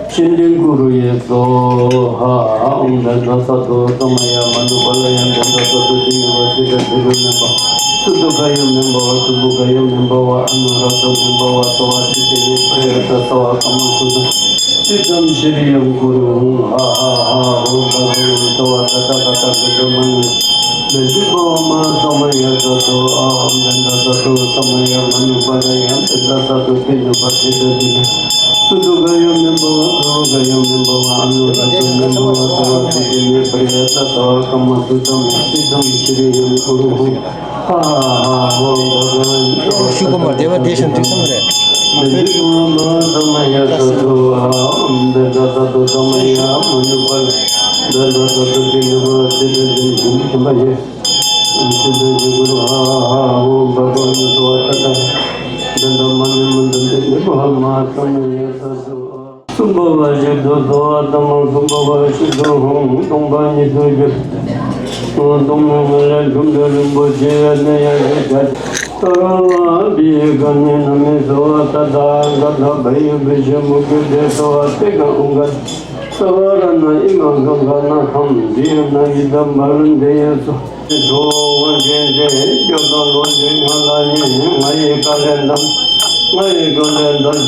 Shinding Guru Yeso Ha Om Dada Sato Tamaya Manupalayan Dada Sato University Member Sudukayam Member Subukayam Member Anurato Member Sawa Sitili Prayata Sawa Kamasuda Sitam Shiriyam Guru Ha Ha Ha Om Bhagavad Sawa Tata Kata Gajaman Besipo Ma Samaya Sato Om Dada Sato Samaya Manupalayan Dada Sato University Sudukayam Member Gayam Member Anurato Member Sawa Sitili Prayata Sawa Kamasuda Sitam Shiriyam Guru Ha Ha Om Bhagavad Shukuma Deva Deshan to some of that. Samaya Sato Om Dada Sato Samaya Manupal Dada Sato University Member Guru Ha Ha Om Bhagavad Swatata Dada Manupal Muhammad Samaya Sato Sumbhava Jiddo Atama Sumbhava Shiddo Hum Tumbani Sujo Tumbala Dumbo Jaya Tara Bigane Namiso Tada Gata Bayu Bishamuki Soa Tega Unga Savarana Imangana Ham Diana Idam Baran Deyaso Joe Jodo Halani Mai Kalendam Mai Kalendam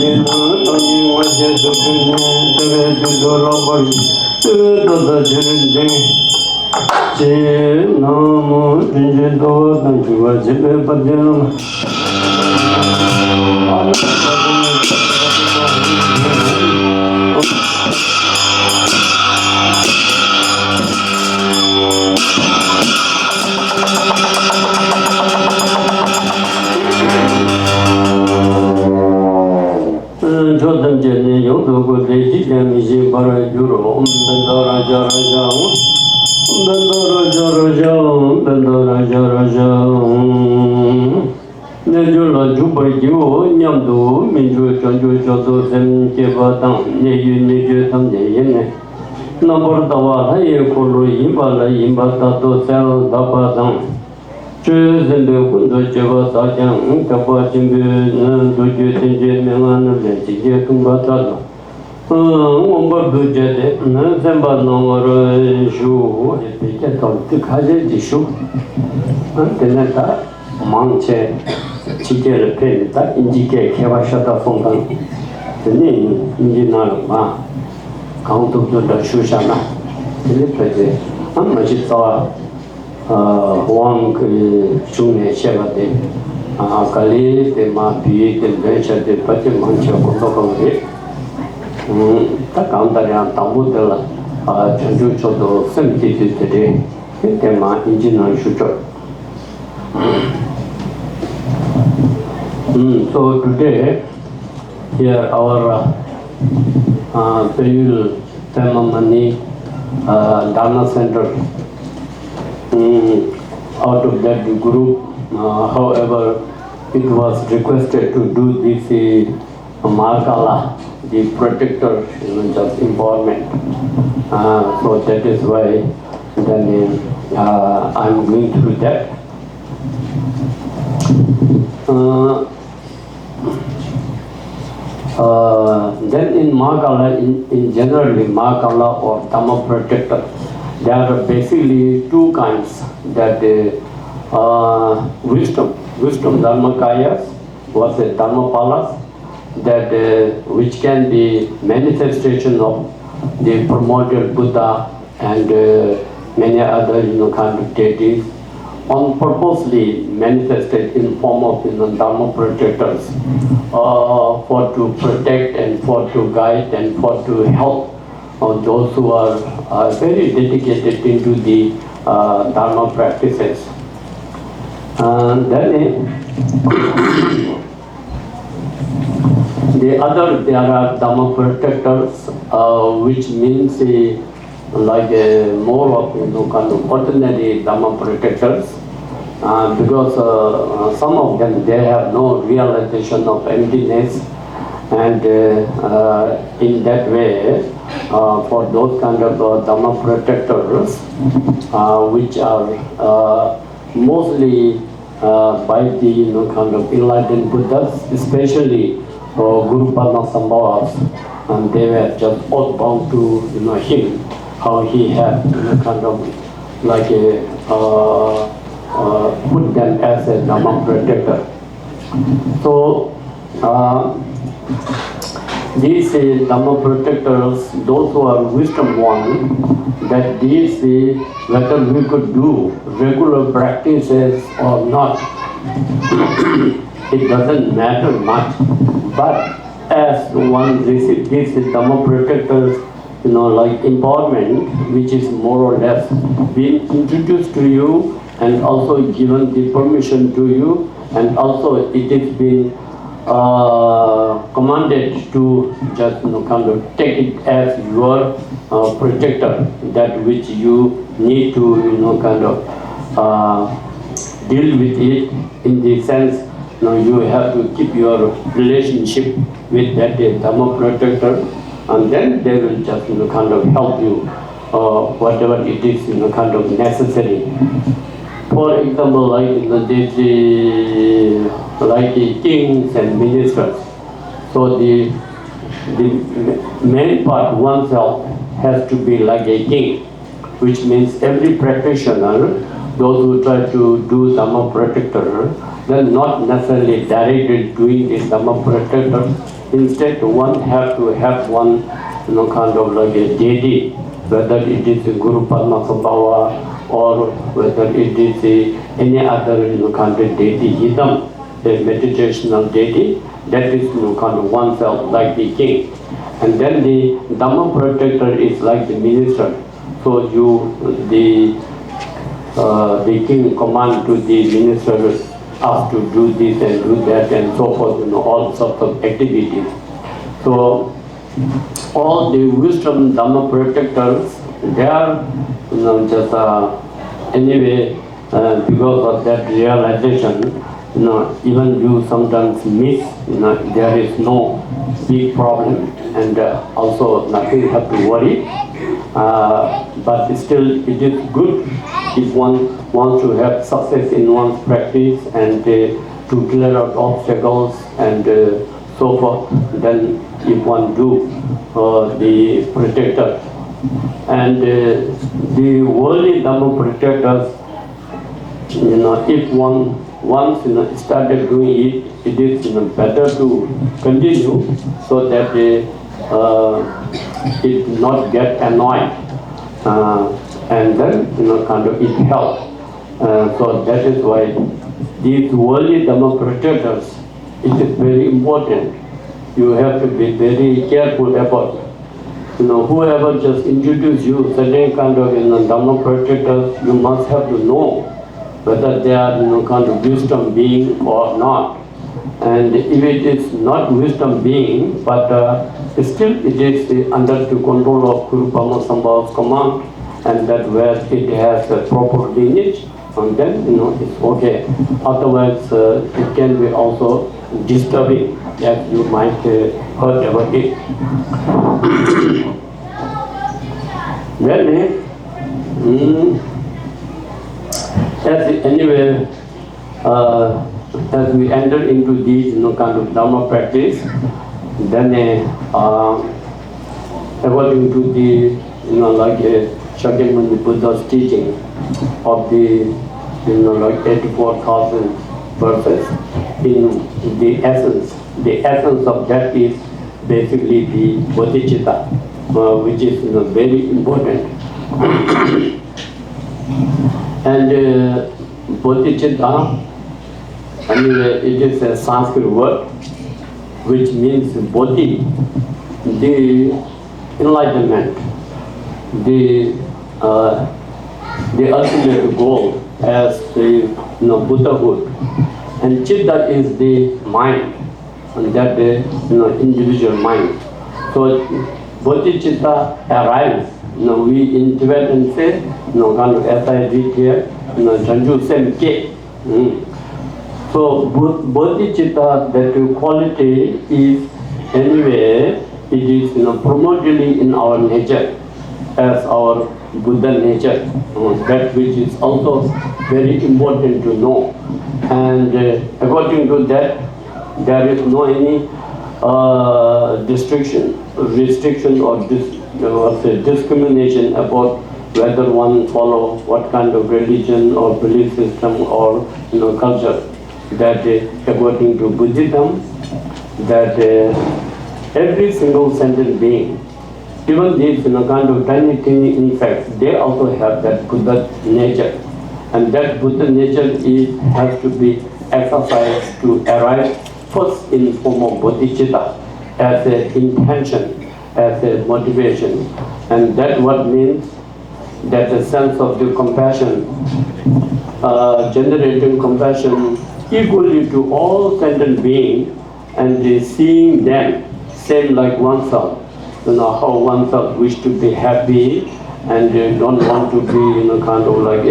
Tony Wajesukine Teve Dorobari Toda Jirin Namo Jinjido Tanjuva Jibe Padyanam Jodan Jeni Yodo Gode Jami Bara Juro Om Dandara Jara Jam Dandara Jara Jam Nejula Juba Yu Nyamdu Minju Chanju Chodo Sem Keba Tang Neyu Neju Tam Yene Number Tawa Haye Kulu Yimba Yimba Tato Sel Dapa Tang Zendo Kundo Java Sajang Kapa Chimbu Duju Tenje Melan Lechije Kumbata Umbar Dujade Zemba Nomar Shu Epiketon Tikaje Dishu Teneta Manche Chike Penita Indike Kevashata Fongan Teni Indina Ma Count of the Shushana Telepe Amachita Wang Shune Shevate Kali de Mapi de Venture de Pati Mancha Kotokamri Takandaria Tambutella Chanju Chodo Semti today Tema Engineer Shucho. So today here our Payul Temamani Dharma Center. Out of that group, however, it was requested to do this Mahakala, the protector, just empowerment. So that is why then I'm going through that. Then in Mahakala, in generally Mahakala or Dhamma protector, there are basically two kinds, that wisdom Dharmakayas was a Dharmapalas, that which can be manifestation of the primordial Buddha and many other kind of deities, on purposely manifested in form of Dharma protectors, for to protect and for to guide and for to help those who are very dedicated into the Dharma practices. Then there are Dharma protectors, which means like more of kind of ordinary Dharma protectors, because some of them they have no realization of emptiness, And in that way, for those kind of Dharma protectors, which are mostly by the kind of enlightened Buddhas, especially Guru Padma Sambhavas, and they were just all bound to him, how he had kind of like a put them as a Dharma protector. So these Dharma protectors, those who are wisdom one, that these whether we could do regular practices or not, it doesn't matter much. But as one receives these Dharma protectors, like empowerment, which is more or less being introduced to you and also given the permission to you, and also it is being commanded to just kind of take it as your protector, that which you need to kind of deal with it in the sense you have to keep your relationship with that Dharma protector, and then they will just kind of help you whatever it is kind of necessary. For example, like like the kings and ministers. So the main part oneself has to be like a king, which means every practitioner, those who try to do Dharma protector, they're not necessarily directly doing the Dharma protector. Instead, one have to have one kind of like a deity, whether it is Guru Padma Sambhava or whether it is any other kind of deity, Hidam, the meditational deity, that is kind of oneself like the king. And then the Dhamma protector is like the minister. So the king command to the minister ask to do this and do that and so forth, all sorts of activities. So all the wisdom Dhamma protectors, they are just anyway because of that realization, even you sometimes miss, there is no big problem, and also nothing have to worry. But still, it is good if one wants to have success in one's practice and to clear out obstacles and so forth. Then, if one do the protector, and the worldly Dhamma protectors, if one once started doing it, it is better to continue so that it not get annoyed, and then kind of it helps. So that is why these worldly Dhamma protectors, it is very important. You have to be very careful about. Whoever just introduce you certain kind of Dhamma protectors, you must have to know whether they are kind of wisdom being or not. And if it is not wisdom being, but still it is under the control of Guru Padma Sambhava's command, and that where it has a proper lineage, and then it's okay. Otherwise, it can be also disturbing, that you might hurt about it. Then, anyway, as we enter into these kind of Dharma practice, then according to the like Shakyamuni Buddha's teaching of the like 84,000 verses, in the essence of that is basically the bodhicitta, which is very important. And bodhicitta, anyway, it is a Sanskrit word which means bodhi, the enlightenment, the ultimate goal as the Buddhahood, and chitta is the mind, and that the individual mind. So bodhicitta arrives. We in Tibetan say, kind of as I read here, Janju Semke. So bodhicitta, that quality is anyway, it is promoted in our nature as our Buddha nature, that which is also very important to know. And according to that, there is no any restriction or discrimination about whether one follow what kind of religion or belief system or culture. That according to Buddhism, that every single sentient being, even these kind of tiny insects, they also have that Buddha nature, and that Buddha nature has to be exercised to arise first in form of bodhicitta as an intention, as a motivation, and that what means that the sense of the compassion, generating compassion equally to all sentient beings, and seeing them same like oneself. How oneself wish to be happy and don't want to be kind of like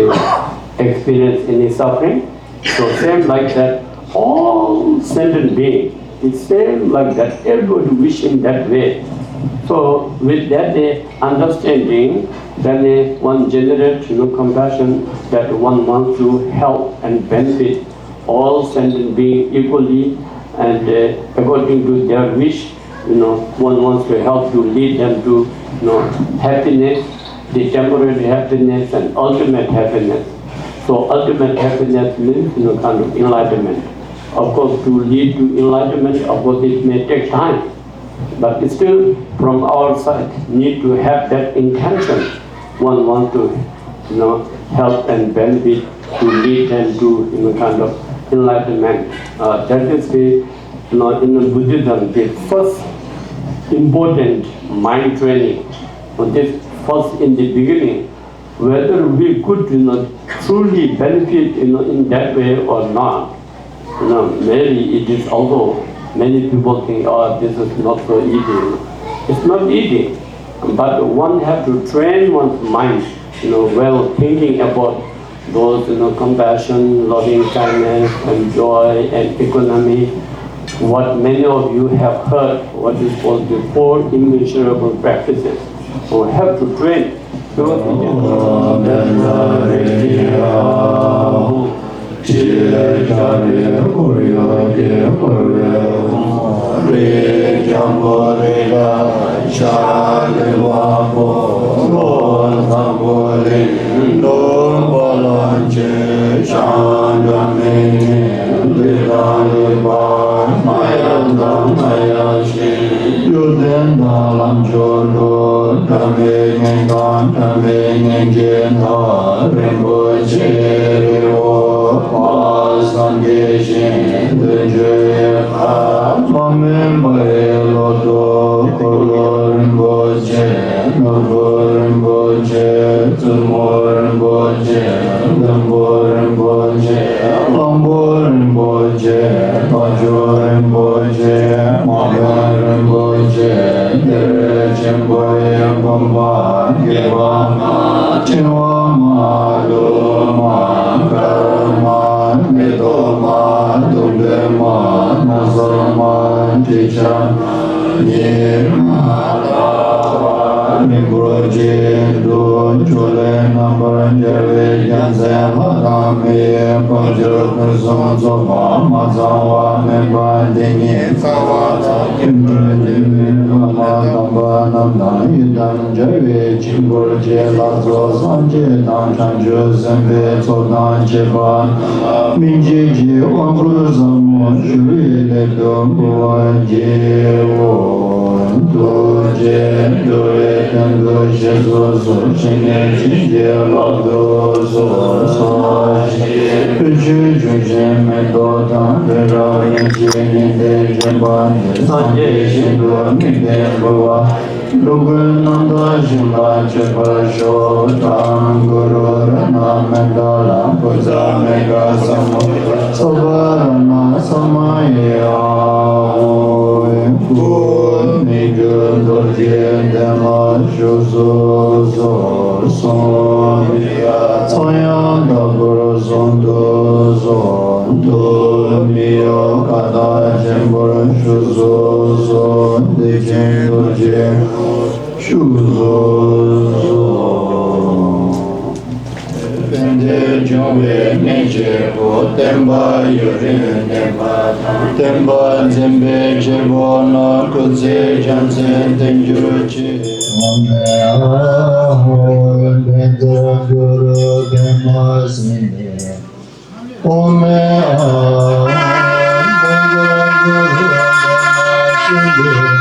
experience any suffering. So same like that, all sentient beings, it's same like that, everybody wish in that way. So with that understanding, then one generates compassion, that one wants to help and benefit all sentient beings equally, and according to their wish, one wants to help to lead them to happiness, the temporary happiness and ultimate happiness. So ultimate happiness means kind of enlightenment. Of course, to lead to enlightenment, of course, it may take time, but still from our side need to have that intention. One wants to help and benefit, to lead them to kind of enlightenment. That is the in Buddhism, the first important mind training. This first in the beginning, whether we could truly benefit in that way or not. Maybe it is also, many people think, oh, this is not so easy. It's not easy, but one has to train one's mind, well, thinking about those, compassion, loving kindness, and joy, and economy. What many of you have heard, what is called the 4 immeasurable practices. So we have to train. Mio kada jembor shuzo zo Pende jongwe neje bo temba yore temba zembe jebo no kuze jansen tenjuro chi Ome aho bendra guru dhamma sine Ome aho bendra guru dhamma sine